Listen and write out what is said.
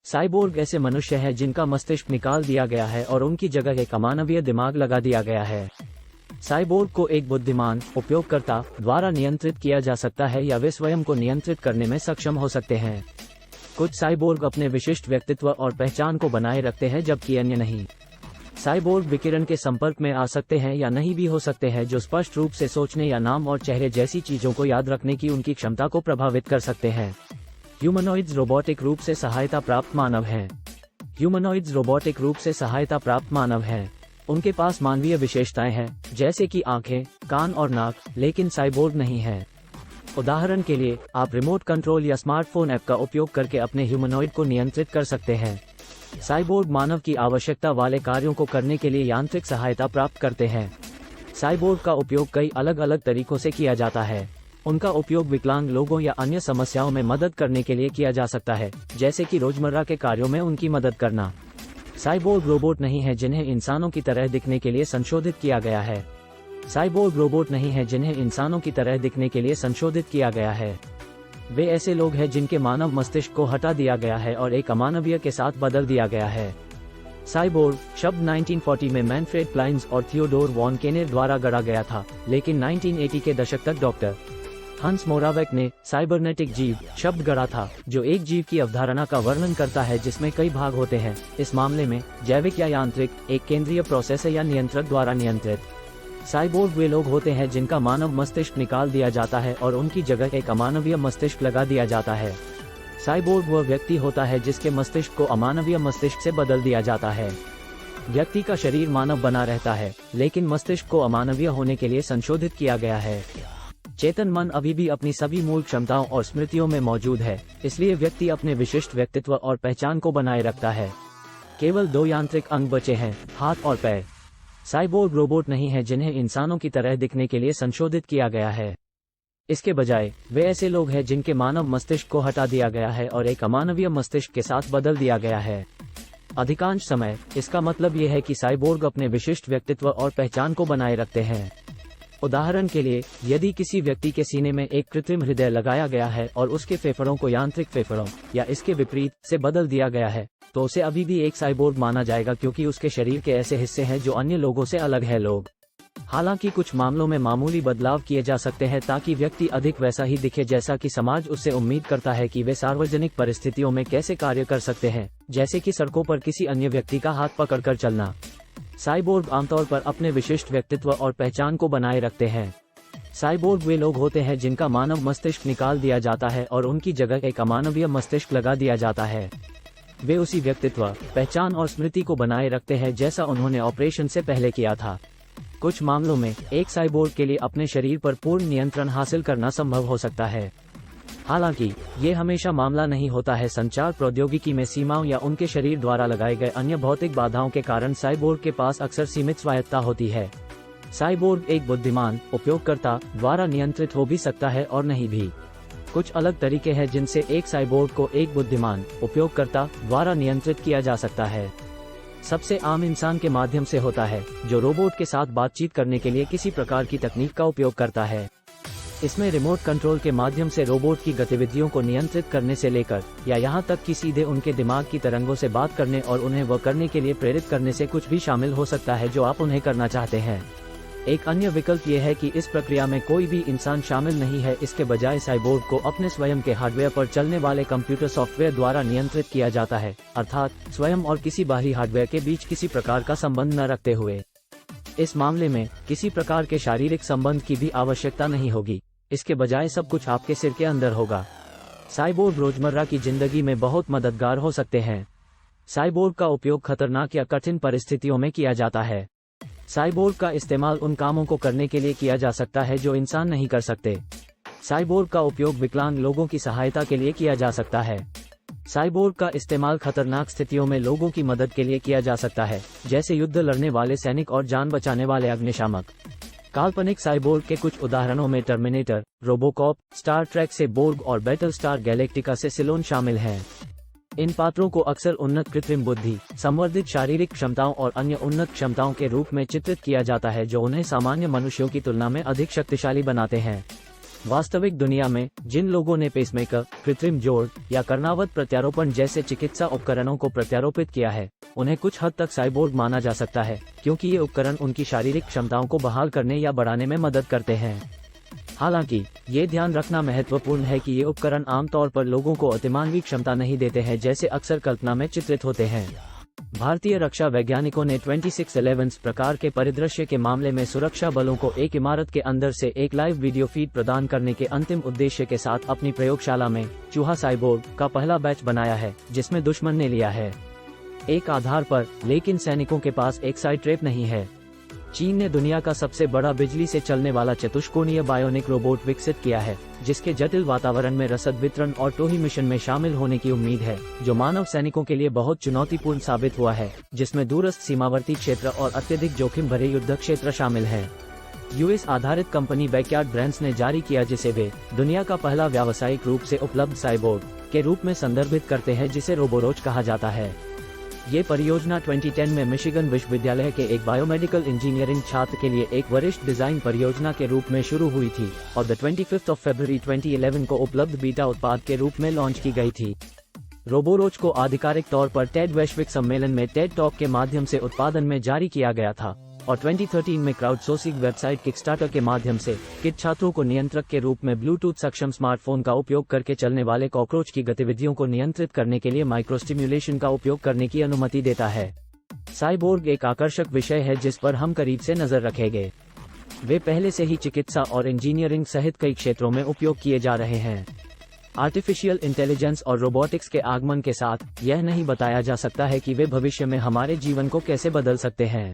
Cyborg ऐसे मनुष्य हैं जिनका मस्तिष्क निकाल दिया गया है और उनकी जगह एक अमानवीय दिमाग लगा दिया गया है। साइबोर्ग को एक बुद्धिमान उपयोगकर्ता द्वारा नियंत्रित किया जा सकता है या वे स्वयं को नियंत्रित करने में सक्षम हो सकते हैं। कुछ साइबोर्ग अपने विशिष्ट व्यक्तित्व और पहचान को बनाए रखते हैं जबकि अन्य नहीं। साइबोर्ग विकिरण के संपर्क में आ सकते हैं या नहीं भी हो सकते हैं, जो स्पष्ट रूप से सोचने या नाम और चेहरे जैसी चीजों को याद रखने की उनकी क्षमता को प्रभावित कर सकते हैं। ह्यूमनॉइड्स रोबोटिक रूप से सहायता प्राप्त मानव हैं। ह्यूमनॉइड्स रोबोटिक रूप से सहायता प्राप्त मानव हैं। उनके पास मानवीय विशेषताएं हैं, जैसे कि आंखें, कान और नाक, लेकिन साइबोर्ग नहीं है। उदाहरण के लिए, आप रिमोट कंट्रोल या स्मार्टफोन ऐप का उपयोग करके अपने ह्यूमनॉइड को नियंत्रित कर सकते हैं। साइबोर्ग मानव की आवश्यकता वाले कार्यों को करने के लिए यांत्रिक सहायता प्राप्त करते हैं। साइबोर्ग का उपयोग कई अलग अलग तरीकों से किया जाता है। उनका उपयोग विकलांग लोगों या अन्य समस्याओं में मदद करने के लिए किया जा सकता है, जैसे कि रोजमर्रा के कार्यों में उनकी मदद करना। साइबोर्ग रोबोट नहीं है जिन्हें इंसानों की तरह दिखने के लिए संशोधित किया गया है। साइबोर्ग रोबोट नहीं है जिन्हें इंसानों की तरह दिखने के लिए संशोधित किया गया है। वे ऐसे लोग हैं जिनके मानव मस्तिष्क को हटा दिया गया है और एक अमानवीय के साथ बदल दिया गया है। साइबोर्ग शब्द 1940 में मैनफ्रेड प्लाइंस और थियोडोर वॉन केनेर द्वारा गढ़ा गया था, लेकिन 1980 के दशक तक डॉक्टर हंस मोरावेक ने साइबरनेटिक जीव शब्द गढ़ा था, जो एक जीव की अवधारणा का वर्णन करता है जिसमें कई भाग होते हैं। इस मामले में जैविक या यांत्रिक, एक केंद्रीय प्रोसेसर या नियंत्रक द्वारा नियंत्रित। साइबोर्ग वे लोग होते हैं जिनका मानव मस्तिष्क निकाल दिया जाता है और उनकी जगह एक अमानवीय मस्तिष्क लगा दिया जाता है। साइबोर्ग वह व्यक्ति होता है जिसके मस्तिष्क को अमानवीय मस्तिष्क से बदल दिया जाता है। व्यक्ति का शरीर मानव बना रहता है, लेकिन मस्तिष्क को अमानवीय होने के लिए संशोधित किया गया है। चेतन मन अभी भी अपनी सभी मूल क्षमताओं और स्मृतियों में मौजूद है, इसलिए व्यक्ति अपने विशिष्ट व्यक्तित्व और पहचान को बनाए रखता है। केवल 2 यांत्रिक अंग बचे हैं, हाथ और पैर। साइबोर्ग रोबोट नहीं है जिन्हें इंसानों की तरह दिखने के लिए संशोधित किया गया है। इसके बजाय वे ऐसे लोग हैं जिनके मानव मस्तिष्क को हटा दिया गया है और एक अमानवीय मस्तिष्क के साथ बदल दिया गया है। अधिकांश समय इसका मतलब यह है कि साइबोर्ग अपने विशिष्ट व्यक्तित्व और पहचान को बनाए रखते हैं। उदाहरण के लिए, यदि किसी व्यक्ति के सीने में एक कृत्रिम हृदय लगाया गया है और उसके फेफड़ों को यांत्रिक फेफड़ों या इसके विपरीत से बदल दिया गया है, तो उसे अभी भी एक साइबोर्ग माना जाएगा, क्योंकि उसके शरीर के ऐसे हिस्से हैं जो अन्य लोगों से अलग है। लोग हालांकि कुछ मामलों में मामूली बदलाव किए जा सकते हैं ताकि व्यक्ति अधिक वैसा ही दिखे जैसा कि समाज उससे उम्मीद करता है कि वे सार्वजनिक परिस्थितियों में कैसे कार्य कर सकते हैं, जैसे कि सड़कों पर किसी अन्य व्यक्ति का हाथ पकड़कर चलना। साइबोर्ग आमतौर पर अपने विशिष्ट व्यक्तित्व और पहचान को बनाए रखते हैं। साइबोर्ग वे लोग होते हैं जिनका मानव मस्तिष्क निकाल दिया जाता है और उनकी जगह एक अमानवीय मस्तिष्क लगा दिया जाता है। वे उसी व्यक्तित्व, पहचान और स्मृति को बनाए रखते हैं जैसा उन्होंने ऑपरेशन से पहले किया था। कुछ मामलों में एक साइबोर्ग के लिए अपने शरीर पर पूर्ण नियंत्रण हासिल करना संभव हो सकता है। हालांकि ये हमेशा मामला नहीं होता है। संचार प्रौद्योगिकी में सीमाओं या उनके शरीर द्वारा लगाए गए अन्य भौतिक बाधाओं के कारण साइबोर्ग के पास अक्सर सीमित स्वायत्तता होती है। साइबोर्ग एक बुद्धिमान उपयोगकर्ता द्वारा नियंत्रित हो भी सकता है और नहीं भी। कुछ अलग तरीके हैं जिनसे एक साइबोर्ग को एक बुद्धिमान उपयोगकर्ता द्वारा नियंत्रित किया जा सकता है। सबसे आम इंसान के माध्यम से होता है, जो रोबोट के साथ बातचीत करने के लिए किसी प्रकार की तकनीक का उपयोग करता है। इसमें रिमोट कंट्रोल के माध्यम से रोबोट की गतिविधियों को नियंत्रित करने से लेकर या यहाँ तक कि सीधे उनके दिमाग की तरंगों से बात करने और उन्हें वह करने के लिए प्रेरित करने से कुछ भी शामिल हो सकता है जो आप उन्हें करना चाहते हैं। एक अन्य विकल्प यह है कि इस प्रक्रिया में कोई भी इंसान शामिल नहीं है। इसके बजाय साइबोर्ग को अपने स्वयं के हार्डवेयर पर चलने वाले कंप्यूटर सॉफ्टवेयर द्वारा नियंत्रित किया जाता है, अर्थात स्वयं और किसी बाहरी हार्डवेयर के बीच किसी प्रकार का संबंध न रखते हुए। इस मामले में किसी प्रकार के शारीरिक संबंध की भी आवश्यकता नहीं होगी, इसके बजाय सब कुछ आपके सिर के अंदर होगा। साइबोर्ग रोजमर्रा की जिंदगी में बहुत मददगार हो सकते हैं। साइबोर्ग का उपयोग खतरनाक या कठिन परिस्थितियों में किया जाता है। साइबोर्ग का इस्तेमाल उन कामों को करने के लिए किया जा सकता है जो इंसान नहीं कर सकते। साइबोर्ग का उपयोग विकलांग लोगों की सहायता के लिए किया जा सकता है। साइबोर्ग का इस्तेमाल खतरनाक स्थितियों में लोगों की मदद के लिए किया जा सकता है, जैसे युद्ध लड़ने वाले सैनिक और जान बचाने वाले अग्निशामक। काल्पनिक साइबोर्ग के कुछ उदाहरणों में टर्मिनेटर, रोबोकॉप, स्टार ट्रेक से बोर्ग और बैटल स्टार गैलेक्टिका से सिलोन शामिल हैं। इन पात्रों को अक्सर उन्नत कृत्रिम बुद्धि, संवर्धित शारीरिक क्षमताओं और अन्य उन्नत क्षमताओं के रूप में चित्रित किया जाता है जो उन्हें सामान्य मनुष्यों की तुलना में अधिक शक्तिशाली बनाते हैं। वास्तविक दुनिया में जिन लोगों ने पेसमेकर, कृत्रिम जोड़ या कर्णावत प्रत्यारोपण जैसे चिकित्सा उपकरणों को प्रत्यारोपित किया है, उन्हें कुछ हद तक साइबोर्ग माना जा सकता है, क्योंकि ये उपकरण उनकी शारीरिक क्षमताओं को बहाल करने या बढ़ाने में मदद करते हैं। हालांकि ये ध्यान रखना महत्वपूर्ण है कि ये उपकरण आमतौर पर लोगों को अतिमानवीय क्षमता नहीं देते हैं, जैसे अक्सर कल्पना में चित्रित होते हैं। भारतीय रक्षा वैज्ञानिकों ने 2611 प्रकार के परिदृश्य के मामले में सुरक्षा बलों को एक इमारत के अंदर से एक लाइव वीडियो फीड प्रदान करने के अंतिम उद्देश्य के साथ अपनी प्रयोगशाला में चूहा साइबोर्ग का पहला बैच बनाया है, जिसमें दुश्मन ने लिया है एक आधार पर, लेकिन सैनिकों के पास एक साइड ट्रैप नहीं है। चीन ने दुनिया का सबसे बड़ा बिजली से चलने वाला चतुष्कोणीय बायोनिक रोबोट विकसित किया है, जिसके जटिल वातावरण में रसद वितरण और टोही मिशन में शामिल होने की उम्मीद है, जो मानव सैनिकों के लिए बहुत चुनौतीपूर्ण साबित हुआ है, जिसमें दूरस्थ सीमावर्ती क्षेत्र और अत्यधिक जोखिम भरे युद्ध क्षेत्र शामिल हैं। यूएस आधारित कंपनी बैकयार्ड ब्रांड्स ने जारी किया, जिसे वे दुनिया का पहला व्यावसायिक रूप से उपलब्ध साइबोर्ग के रूप में संदर्भित करते हैं, जिसे रोबोरोच कहा जाता है। ये परियोजना 2010 में मिशिगन विश्वविद्यालय के एक बायोमेडिकल इंजीनियरिंग छात्र के लिए एक वरिष्ठ डिजाइन परियोजना के रूप में शुरू हुई थी और 25 फरवरी 2011 को उपलब्ध बीटा उत्पाद के रूप में लॉन्च की गई थी। रोबोरोच को आधिकारिक तौर पर टेड वैश्विक सम्मेलन में टेड टॉक के माध्यम से उत्पादन में जारी किया गया था और 2013 में क्राउडसोर्सिंग वेबसाइट किकस्टार्टर के माध्यम से किड छात्रों को नियंत्रक के रूप में ब्लूटूथ सक्षम स्मार्टफोन का उपयोग करके चलने वाले कॉकरोच की गतिविधियों को नियंत्रित करने के लिए माइक्रोस्टिम्युलेशन का उपयोग करने की अनुमति देता है। साइबोर्ग एक आकर्षक विषय है जिस पर हम करीब से नजर रखेंगे। वे पहले से ही चिकित्सा और इंजीनियरिंग सहित कई क्षेत्रों में उपयोग किए जा रहे हैं। आर्टिफिशियल इंटेलिजेंस और रोबोटिक्स के आगमन के साथ यह नहीं बताया जा सकता है कि वे भविष्य में हमारे जीवन को कैसे बदल सकते हैं।